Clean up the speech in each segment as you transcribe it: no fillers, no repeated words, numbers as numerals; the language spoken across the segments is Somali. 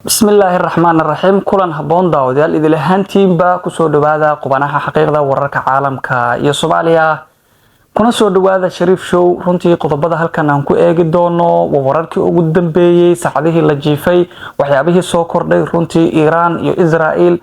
بسم الله الرحمن الرحيم كلن هبون داوديال إذا لهانتين با كسو دوادا قباناها حقيقة وررك عالمك يا صوماليا كنا سو دوادا شريف شو runtii qodobada halkan aan ku eegi doono waa wararkii ugu dambeeyay saacadihii la jiifay waxyaabihii soo kordhay runtii Iran iyo Israel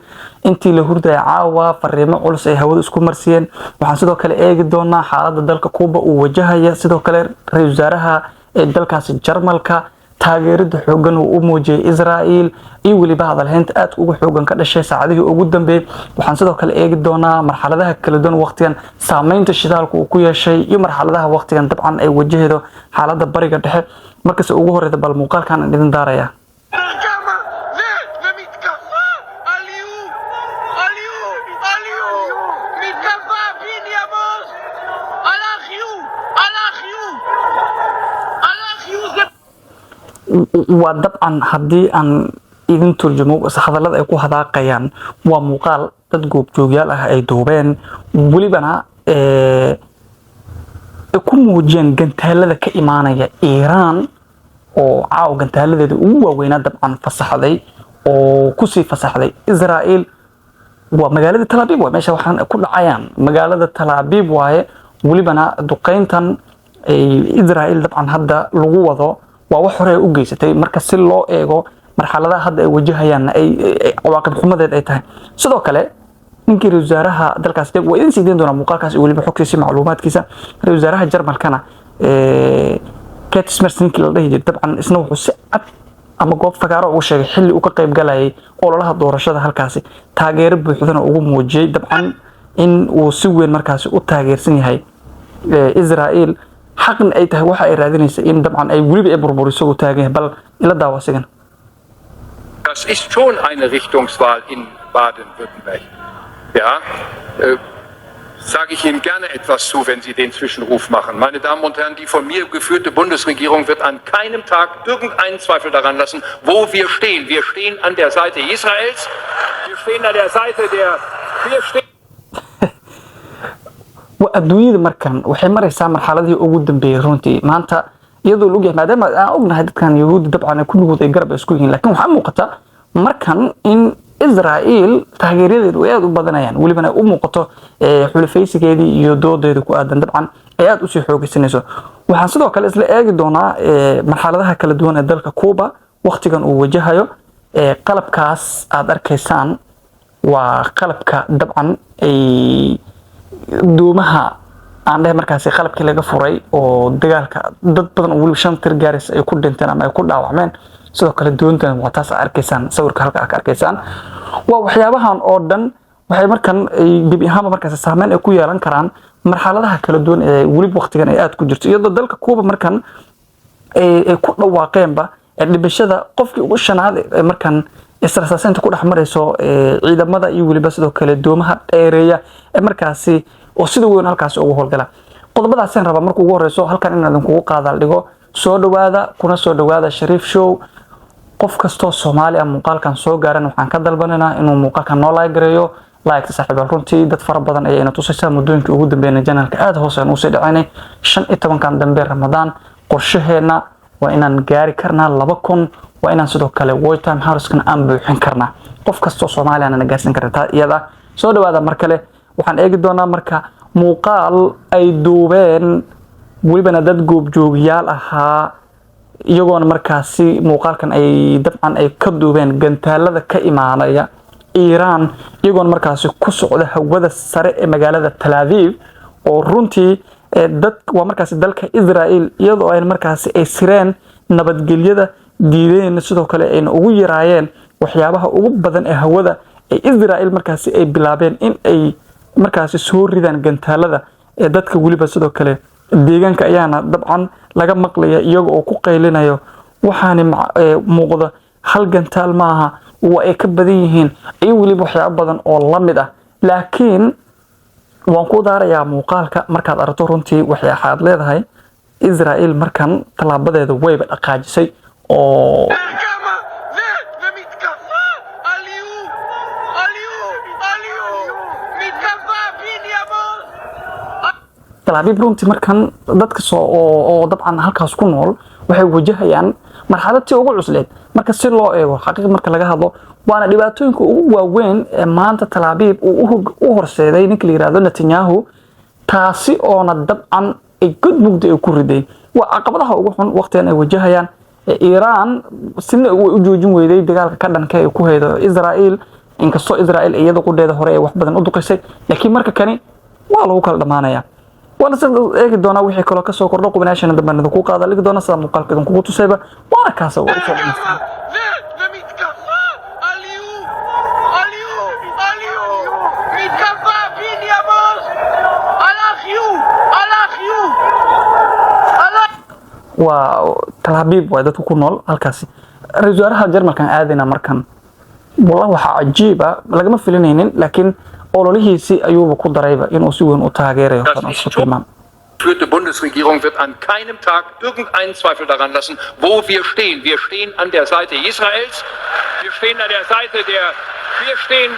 intii la hurday caawa fariimo culus ay hawada isku marsiyeen waxaan sidoo kale eegi doonaa xaaladda dalka Kuuba uu wajahaya sidoo kale ra'iisul wasaaraha ee dalkaas Jarmalka taageerada xoogan uu muujiyay Israel iyo waliba hadalhaynta aad ugu xoogan ka dhashay saacadihii ugu dambeeyay waxaan sidoo kale eegi doonaa marxaladaha kala duwan waqtigan saameynta shidaalku uu ku yeeshay iyo marxaladaha waqtigan dabcan ay wajahdo xaaladda bariga dhexe markaas ugu horreeyay bal muuqaalkan idin daaraya ودبعاً هدي أن إذن ترجموا سحضر لذا يكون هذا قيان ومقال تدقوب جوجال أي دوبين ولبنا يكون موجين جنتهل لذا كإيمانية إيران أو عاو جنتهل لذا هو وين دبعاً فصح ذي أو كسي فصح ذي إسرائيل ومجال تل أبيب وماشي وحن كل عيان مجال تل أبيب وهي ولبنا دقين تن إسرائيل دبعاً هذا لغوه waa wax hore u geysatay marka si loo eego marxaladaha hadda ay wajahayaan ay cawaaqib xumadeed ay tahay sidoo kale ninkii ra'iisul wasaaraha dalkaas waa idin sideen doona muuqaalkaas waliba xogtiisa macluumaadkiisa ra'iisul wasaaraha Jarmalkana Kees Smersinki la dhahay dabcan isna wuxuu si cad ama goob fagaaro ugu sheegay xilli uu ka qayb galayay ololaha doorashada halkaasi taageero buuxdana ugu muujiyay dabcan in uu si weyn markaas u taageersan yahay Israel حقن أي تهوى أي رادين إن طبعا أي ولي بيبربر يسوي تاجه بل إلى دعوة سجن. Das ist schon eine Richtungswahl in Baden-Württemberg. Ja, sage ich Ihnen gerne etwas zu, wenn Sie den Zwischenruf machen. Meine Damen und Herren, die von mir geführte Bundesregierung wird an keinem Tag irgendeinen Zweifel daran lassen, wo wir stehen. Wir stehen an der Seite Israels. Wir stehen an der Seite wir stehen وأدوية مركان وحمر يسامر حالته وجود بيرونتي ما أنت يدو لوجه ما دام أقولنا هذا كان يهود طبعا كل جود يقرب يسكوين لكن محمد قطع مركان إن إسرائيل تهجيرية الوياد وبدنا يعني واللي بنا قطع حلفيس كذي يدود يدكو آدم طبعا أياد أسي حوق السنسو وحصلوا كلا إسلا أجدونا مرحلتها كلا دونا دلك كوبا وقت كان وجهها قلب كاس أدر كيسان وقلب طبعا دومها عندها مركز خلب كلا جفوري ودجال ضد بدن أول شن ترجارس يكون دنتنا ما يكون دعوامين سواء كلا دونتنا وتاسع أركيسان صور كهلك أركيسان وحيابها أردن وحيا مركن بيبيهم مركز السهمان يكون يلان كران مرحلة كلا دون ولي وقت كان يأت كجرت يضل ذلك كوب مركن يكون واقعين با اللي بشذا قفك وشنا هذا مركن استرساسين تكون أحمر يسوع عيد ماذا يقول بس ذو كله دومها إيريا مركزي وصدوا هالكاس أو هالكلا قد بدأ سين ربع مركو جور يسوع هالكان إن نكون قاعد اللي سود هذا كنا سود هذا شريف شو قف كستو الصومالي مقال كان سو جارن وحن كدل بننا إنه مقال كان نولا يجريو لايك تسحب الرنتي ده تفرق بدن أي إنه توصل مدن كوجود بين الجنال كأد هو سنوصل عيني شن إتمن كان دمبر رمضان قرشهنا وإن نجاري كرنا لبكون وإن سدوا كله ووي تايم هارس كان أمبوحين كرنا قف كستو صومالي أنا نجاسين كرتا يدا سود هذا مركله وحن أجد دونا مركا مقال أي دوبين ويبنا دد جوب جوجيال أها يجون مركاسي مقال كان أي دفعا أي كدوبين جنتال كإيمانية إيران يجون مركاسي كسر ده وده سرق مجال تل أبيب ورنتي دد ومركاسي دلك إسرائيل يضع أي مركاسي أي سيران نبت جليده diideen sidoo kale ay ugu yiraayeen waxyaabaha ugu badan ee hawada ee Israel markaasi ay bilaabeen in ay markaasi soo ridaan gantaalada ee dadka waliba sidoo kale deegaanka ayaana dabcan laga maqlaya iyaga oo ku qaylinayo waxaan muuqda hal gantaal maaha oo ay ka badan yihiin ay waliba waxyaabo badan oo la mid ah laakiin waan ku daarayaa muuqaalka markaad aragto runtii waxay xaad leedahay Israel markan talaabadeeda wayba dhaqaajisay أو تلعبي برونتي مركان ضدك أو طبعا هالكاس كنول waxay wajahayaan marxaladtii ugu cusleed marka si loo eego xaqiiq marka laga hadlo waana dhibaatooyinka ugu waaweyn ee maanta Tel Aviv u horseeday ninka la yiraahdo Netanyahu taasi oo dabcan ay god mugdi ay ku riday waa caqabadaha ugu xun waqtigan ay wajahayaan Iran sidna u joojin weyday dagaalka ka dhanka ay ku haydo Israel inkastoo Israel iyada qudeeda hore ay wax badan u duqisay laakiin marka kani waa lagu kala dhamaanaya wala sidoo eegi doona wixii kale ka soo kordho qubnaashana dambanada ku qaada ligi doona sida muuqaalkeedan kugu tusayba waana kaas oo soo Tel Aviv waa dadku ku nool halkaasi ra'iisul wasaaraha Jarmalkan aadina markan والله waxa cajiib ah lagama filanaynin laakiin ololihiisi ayuu ku darayba inuu si weyn u taageerayo führte Bundesregierung wird an keinem Tag irgendeinen Zweifel daran lassen, wo wir stehen. Wir stehen an der Seite Israels. Wir stehen an der Seite wir stehen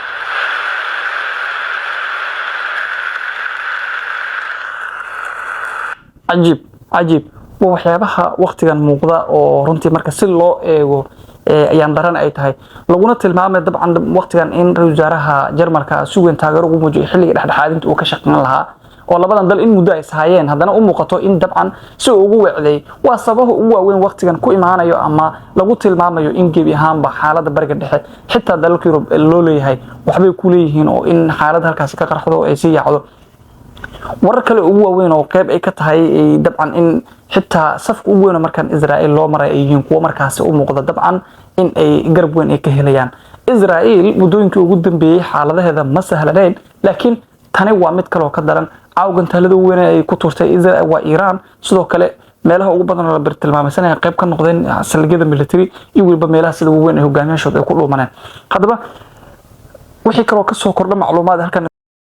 عجيب waxyaabaha waqtigan muuqda oo runtii marka si loo eego ayaan daran ay tahay laguna tilmaamay dabcan waqtigan in ra'iisul wasaaraha Jarmalka si weyn taageero ugu muujiyo xilliga dhexdhexaadinta uu ka shaqeyn lahaa oo labadan dal in muddo ay saayeen hadana u muuqato in dabcan si ugu wacday waa sababaha ugu waaweyn waqtigan ku imaanayo ama lagu tilmaamayo in gebi ahaanba xaaladda bariga dhexe xitaa dalalka Yurub loo leeyahay waxbay ku leeyihiin oo in xaalad halkaas ka qarxdo ay si yacdo warar kale ugu waaweyn oo qayb ay ka tahay dabcan in xitaa safka ugu weyn markan Israel loo maray ay yihiin kuwa markaas u muuqda dabcan in ay garab weyn ay ka helayaan Israel mudooyinkii ugu dambeeyay xaaladaheeda ma sahlaneyn laakiin tani waa mid kale oo ka daran caawgan talada weyn ay ku turtay Israel waa Iran sidoo kale meelaha ugu badan la tilmaamay qayb ka noqdeen salgida military iyo waliba meelaha sida weyn ay hogaamiyashooda ay ku dhuumaneen hadaba wixii kale oo ka soo kordha macluumaad halkan